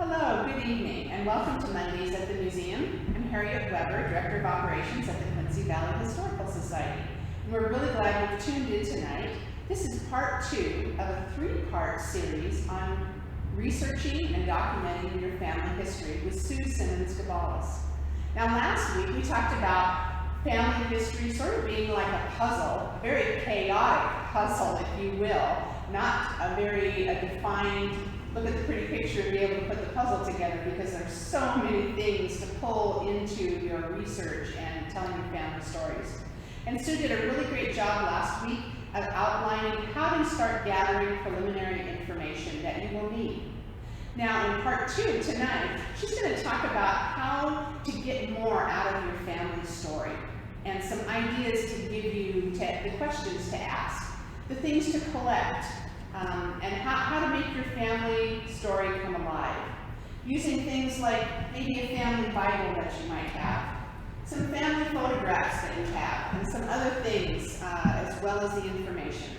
Hello, good evening, and welcome to Mondays at the Museum. I'm Harriet Weber, Director of Operations at the Quincy Valley Historical Society. And we're really glad you've tuned in tonight. This is part 2 of a 3-part series on researching and documenting your family history with Sue Simmons Gabalis. Now last week we talked about family history sort of being like a puzzle, a very chaotic puzzle, if you will, not a very defined look at the pretty picture and be able to put the puzzle together, because there's so many things to pull into your research and telling your family stories. And Sue did a really great job last week of outlining how to start gathering preliminary information that you will need. Now in part 2 tonight, she's going to talk about how to get more out of your family story and some ideas to give you the questions to ask, the things to collect, and how to make your family story come alive. Using things like maybe a family Bible that you might have, some family photographs that you have, and some other things as well as the information.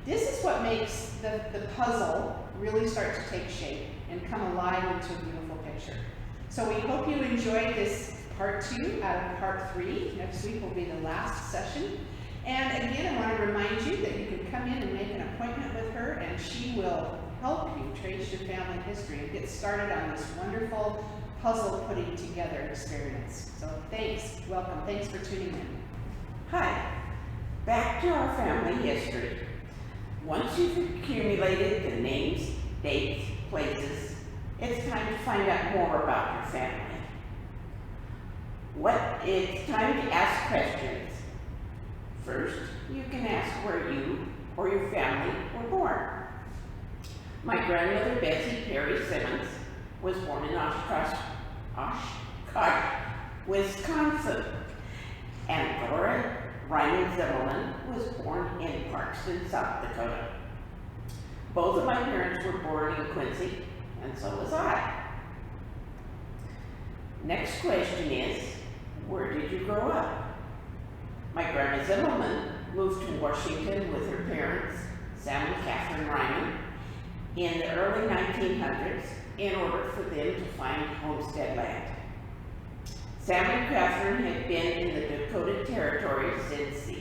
This is what makes the puzzle really start to take shape and come alive into a beautiful picture. So we hope you enjoyed this part 2 out of part 3. Next week will be the last session. And again, I want to remind you that you can come in and make an appointment with her, and she will help you trace your family history and get started on this wonderful puzzle putting together experience. So thanks, welcome, thanks for tuning in. Hi, back to our family history. Once you've accumulated the names, dates, places, it's time to find out more about your family. It's time to ask questions. First, you can ask where you or your family were born. My grandmother, Bessie Perry Simmons, was born in Oshkosh, Wisconsin. And Dora Ryman Zippelman was born in Parkston, South Dakota. Both of my parents were born in Quincy, and so was I. Next question is, where did you grow up? My grandma Zippelman moved to Washington with her parents, Sam and Catherine Ryman, in the early 1900s in order for them to find homestead land. Sam and Catherine had been in the Dakota Territory since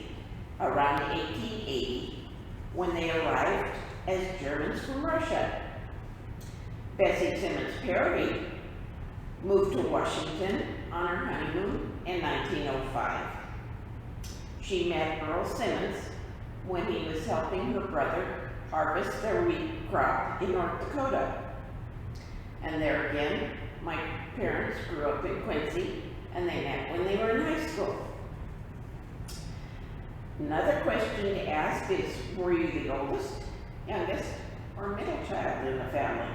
around 1880, when they arrived as Germans from Russia. Bessie Simmons Perry moved to Washington on her honeymoon in 1905. She met Earl Simmons when he was helping her brother harvest their wheat crop in North Dakota. And there again, my parents grew up in Quincy, and they met when they were in high school. Another question to ask is, were you the oldest, youngest, or middle child in the family?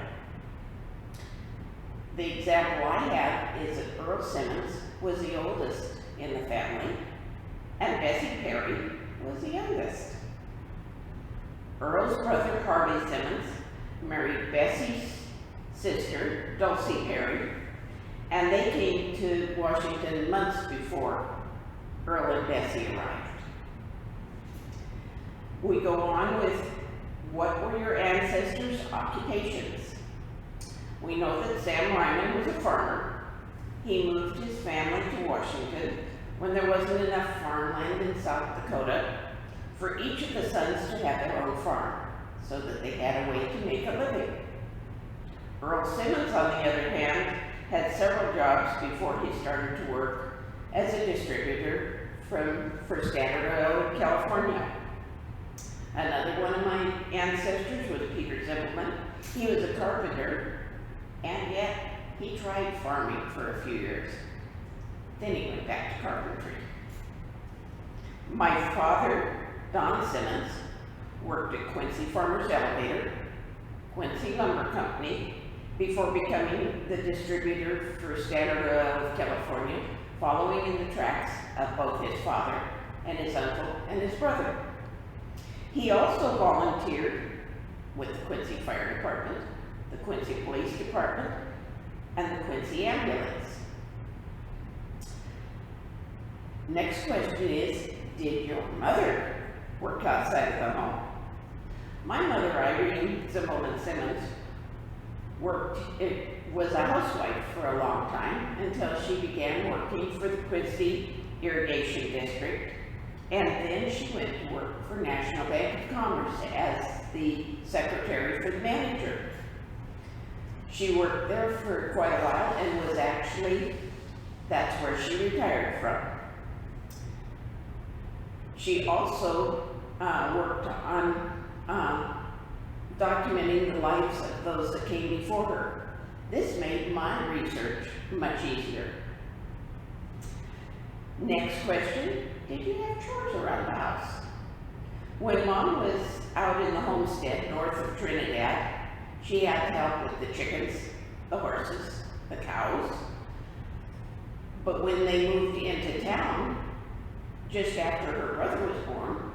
The example I have is that Earl Simmons was the oldest in the family, and Bessie Perry was the youngest. Earl's brother, Harvey Simmons, married Bessie's sister, Dulcie Perry, and they came to Washington months before Earl and Bessie arrived. We go on with, what were your ancestors' occupations? We know that Sam Ryman was a farmer. He moved his family to Washington when there wasn't enough farmland in South Dakota for each of the sons to have their own farm, so that they had a way to make a living. Earl Simmons, on the other hand, had several jobs before he started to work as a distributor for Standard Oil in California. Another one of my ancestors was Peter Zippelman. He was a carpenter, and yet he tried farming for a few years. Then he went back to carpentry. My father, Don Simmons, worked at Quincy Farmers Elevator, Quincy Lumber Company, before becoming the distributor for Standard Oil of California, following in the tracks of both his father and his uncle and his brother. He also volunteered with the Quincy Fire Department, the Quincy Police Department, and the Quincy Ambulance. Next question is, did your mother work outside of the home? My mother, Irene Zippelman Simmons, was a housewife for a long time until she began working for the Quincy Irrigation District, and then she went to work for National Bank of Commerce as the secretary for the manager. She worked there for quite a while and was actually, that's where she retired from. She also worked on documenting the lives of those that came before her. This made my research much easier. Next question, did you have chores around the house? When Mom was out in the homestead north of Trinidad, she had to help with the chickens, the horses, the cows. But when they moved into town, just after her brother was born,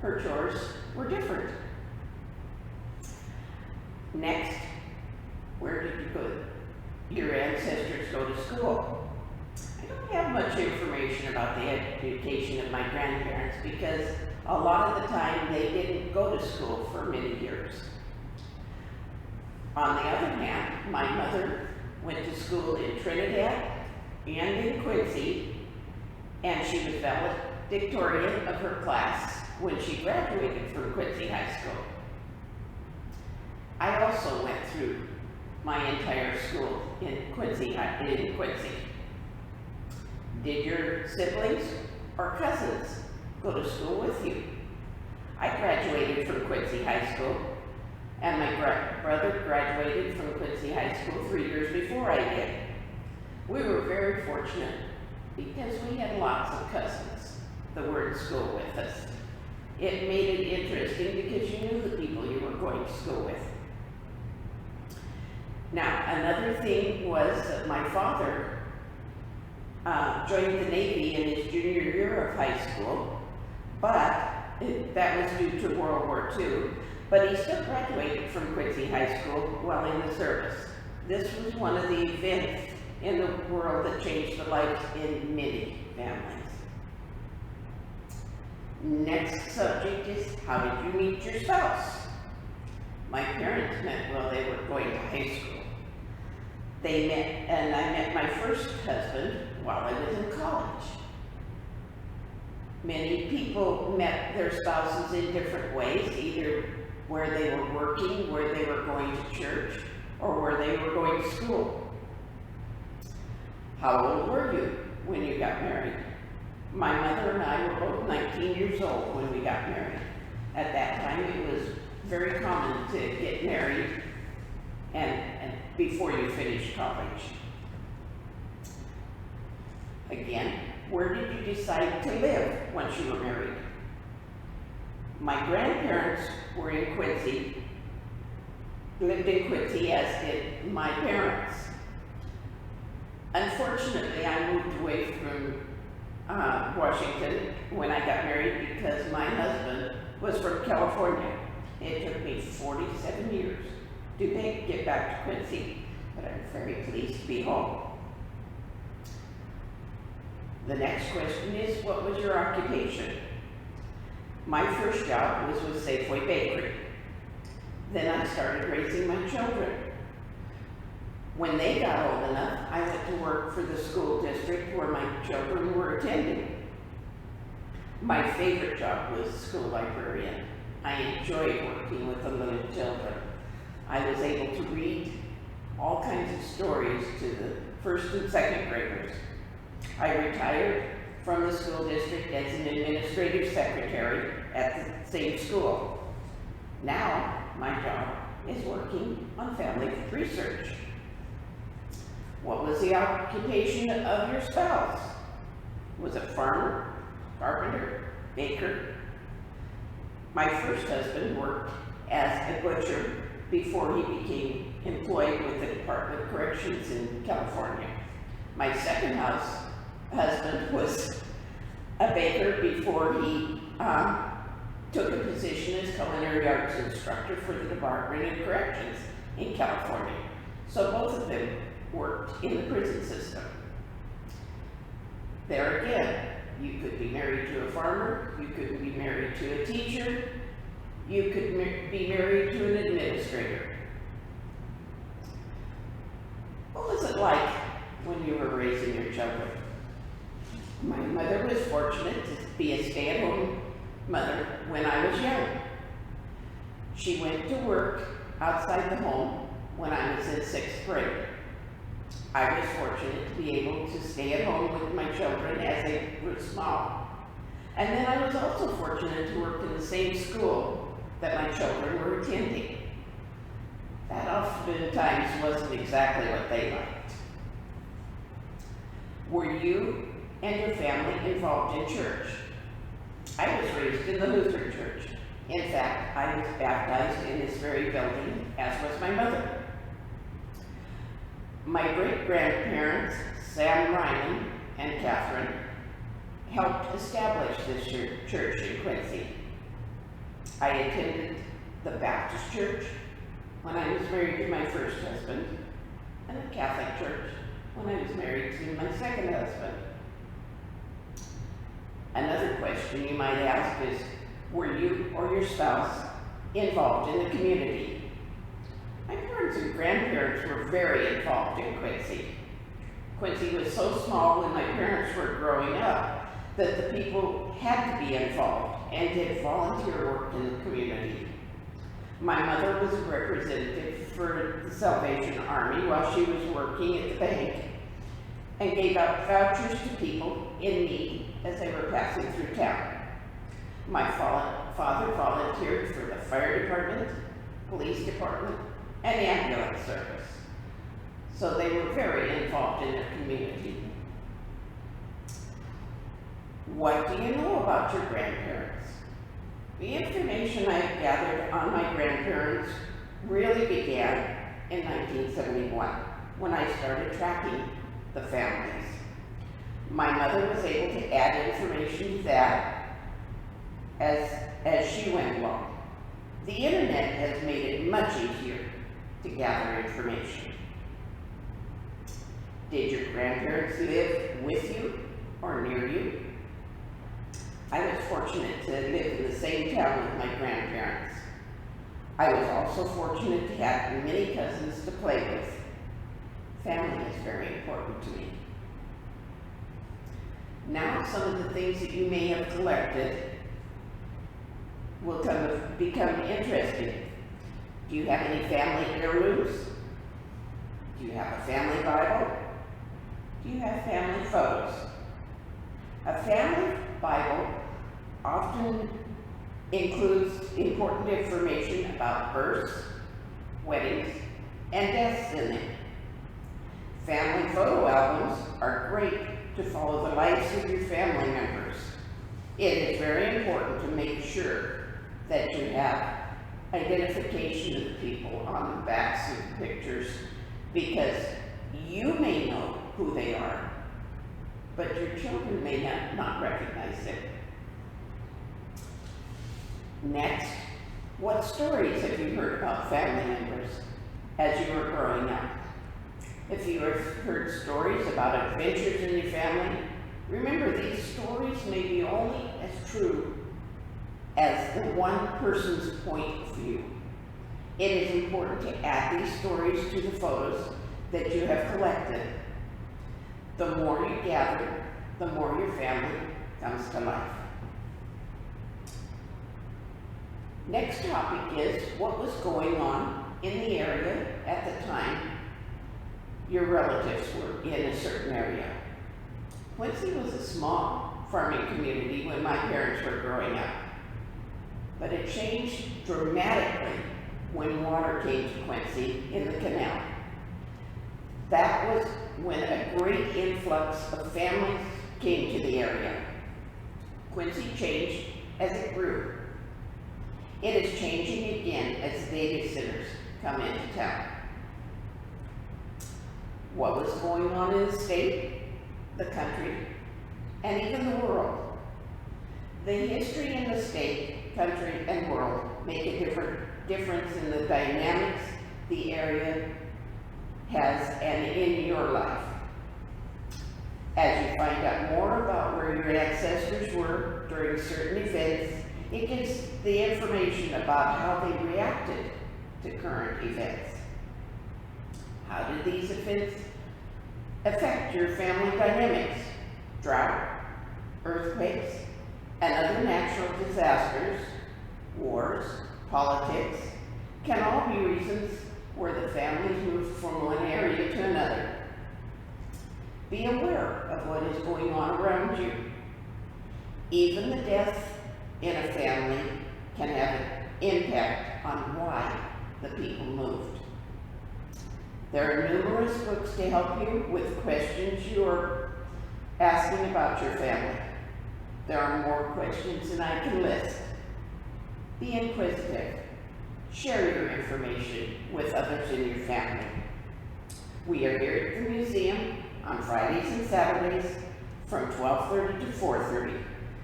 her chores were different. Next, where did your ancestors go to school? I don't have much information about the education of my grandparents because a lot of the time they didn't go to school for many years. On the other hand, my mother went to school in Trinidad and in Quincy, and she was valedictorian of her class when she graduated from Quincy High School. I also went through my entire school in Quincy. Did your siblings or cousins go to school with you? I graduated from Quincy High School, and my brother graduated from Quincy High School 3 years before I did. We were very fortunate because we had lots of cousins that were in school with us. It made it interesting because you knew the people you were going to school with. Now, another thing was that my father joined the Navy in his junior year of high school, but that was due to World War II. But he still graduated from Quincy High School while in the service. This was one of the events in the world that changed the lives in many families. Next subject is, how did you meet your spouse? My parents met while they were going to high school. They met, and I met my first husband while I was in college. Many people met their spouses in different ways, either where they were working, where they were going to church, or where they were going to school. How old were you when you got married? My mother and I were both 19 years old when we got married. At that time, it was very common to get married and before you finished college. Again, where did you decide to live once you were married? My grandparents were in Quincy, lived in Quincy, as did my parents. Unfortunately, I moved away from Washington when I got married because my husband was from California. It took me 47 years to get back to Quincy, but I'm very pleased to be home. The next question is, what was your occupation? My first job was with Safeway Bakery. Then I started raising my children. When they got old enough, I went to work for the school district where my children were attending. My favorite job was school librarian. I enjoyed working with the little children. I was able to read all kinds of stories to the first and second graders. I retired from the school district as an administrative secretary at the same school. Now, my job is working on family research. What was the occupation of your spouse? Was it farmer, carpenter, baker? My first husband worked as a butcher before he became employed with the Department of Corrections in California. My second husband was a baker before he took a position as culinary arts instructor for the Department of Corrections in California. So both of them worked in the prison system. There again, you could be married to a farmer, you could be married to a teacher, you could be married to an administrator. like when you were raising your children? My mother was fortunate to be a stay-at-home mother when I was young. She went to work outside the home when I was in 6th grade. I was fortunate to be able to stay at home with my children as they were small. And then I was also fortunate to work in the same school that my children were attending. That oftentimes wasn't exactly what they liked. Were you and your family involved in church? I was raised in the Lutheran church. In fact, I was baptized in this very building, as was my mother. My great-grandparents, Sam Ryman and Catherine, helped establish this church in Quincy. I attended the Baptist church when I was married to my first husband, and the Catholic church when I was married to my second husband. Another question you might ask is, were you or your spouse involved in the community? My parents and grandparents were very involved in Quincy. Quincy was so small when my parents were growing up that the people had to be involved and did volunteer work in the community. My mother was a representative for the Salvation Army while she was working at the bank and gave out vouchers to people in need as they were passing through town. My father volunteered for the fire department, police department, and ambulance service. So they were very involved in their community. What do you know about your grandparents? The information I have gathered on my grandparents really began in 1971 when I started tracking the families. My mother was able to add information to that as she went along. The internet has made it much easier to gather information. Did your grandparents live with you or near you? I was fortunate to live in the same town with my grandparents. I was also fortunate to have many cousins to play with. Family is very important to me. Now some of the things that you may have collected will become interesting. Do you have any family heirlooms? Do you have a family Bible? Do you have family photos? A family Bible often includes important information about births, weddings, and deaths in them. Family photo albums are great to follow the lives of your family members. It is very important to make sure that you have identification of the people on the backs of the pictures, because you may know who they are, but your children may not recognize them. Next, what stories have you heard about family members as you were growing up? If you have heard stories about adventures in your family, remember these stories may be only as true as the one person's point of view. It is important to add these stories to the photos that you have collected. The more you gather, the more your family comes to life. Next topic is what was going on in the area at the time your relatives were in a certain area. Quincy was a small farming community when my parents were growing up, but it changed dramatically when water came to Quincy in the canal. That was when a great influx of families came to the area. Quincy changed as it grew. It is changing again as data centers come into town. What was going on in the state, the country, and even the world? The history in the state, country, and world make a difference in the dynamics the area has and in your life. As you find out more about where your ancestors were during certain events, it gives the information about how they reacted to current events. How did these events affect your family dynamics. Drought, earthquakes, and other natural disasters, wars, politics, can all be reasons where the families move from one area to another. Be aware of what is going on around you. Even the death in a family can have an impact on why the people moved. There are numerous books to help you with questions you're asking about your family. There are more questions than I can list. Be inquisitive. Share your information with others in your family. We are here at the museum on Fridays and Saturdays from 12:30 to 4:30.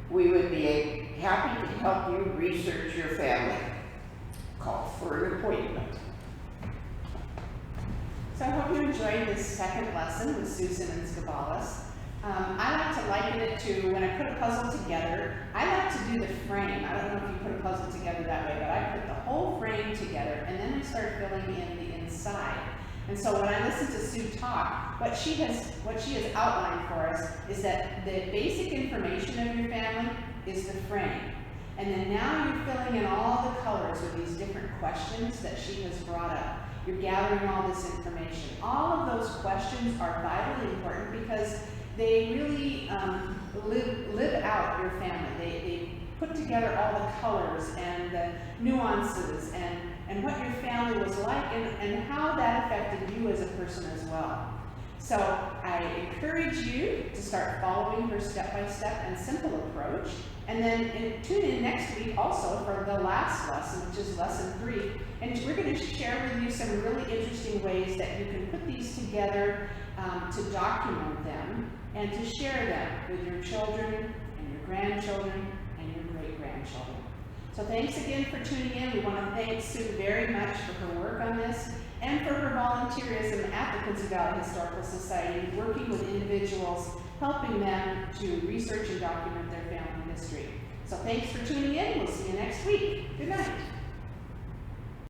We would be happy to help you research your family. Call for an appointment. So I hope you enjoyed this second lesson with Susan and Scabalis. I like to liken it to when I put a puzzle together. I like to do the frame. I don't know if you put a puzzle together that way, but I put the whole frame together and then I start filling in the inside. And so when I listen to Sue talk, what she has outlined for us is that the basic information of your family is the frame. And then now you're filling in all the colors with these different questions that she has brought up. You're gathering all this information. All of those questions are vitally important because they really live out your family. They put together all the colors and the nuances and what your family was like and how that affected you as a person as well. So I encourage you to start following her step-by-step and simple approach. And then tune in next week also for the last lesson, which is lesson 3. And we're going to share with you some really interesting ways that you can put these together to document them and to share them with your children and your grandchildren and your great-grandchildren. So thanks again for tuning in. We want to thank Sue very much for her work on this and for her volunteerism at the Quincy Valley Historical Society, working with individuals, helping them to research and document their family history. So thanks for tuning in. We'll see you next week. Good night.